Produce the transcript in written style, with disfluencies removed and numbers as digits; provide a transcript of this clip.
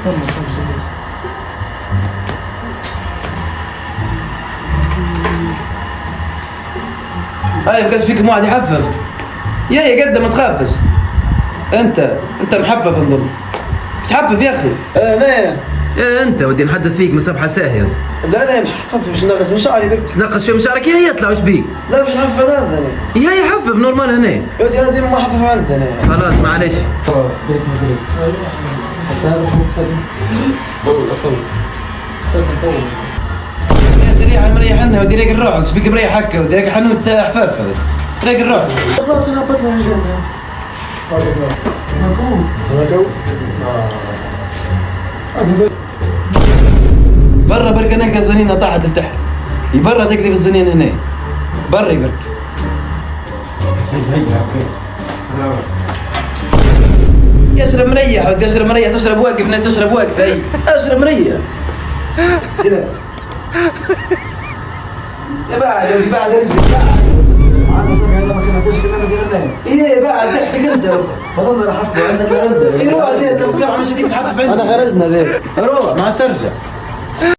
هاي ما كانش فيكم واحد يحفف. يا قد ما تخافش. انت محفف نظن. تحفف يا اخي. لا انت ودي نحدث فيك من صفحه ساهيه. لا محفف باش نغص من شعري بك. باش نقص شويه من شعرك يا يطلع وش بيك؟ لا باش نحفظ هذا انا. يا يحفف نورمال هنا. يا ودي انا ديما محفف عندنا. خلاص معليش. ريح مريحنا ودي ريق الروح، ايش بيك مريح هكا ودي ريق حنوت حفاف ريق الروح. خلاص انا هبطنا من الجنة. برا برك نلقى الزنينة طاحت لتحت. برا تقلب الزنين هنا. برا برك. يشرب مريح تشرب مريح تشرب واقف ناس تشرب واقف اي اشرب مريح. كذا. يا بعد يا ولدي بعد رزقك بعد. عندنا صبح هذا ما كنا نقولش كنا ندير ايه بعد تحتك انت بظن راح احفظ عندك عندك. ايه روح انت مسامح مش هتيجي تحفف عندك. انا خرجنا ذي. روح ما استرجع.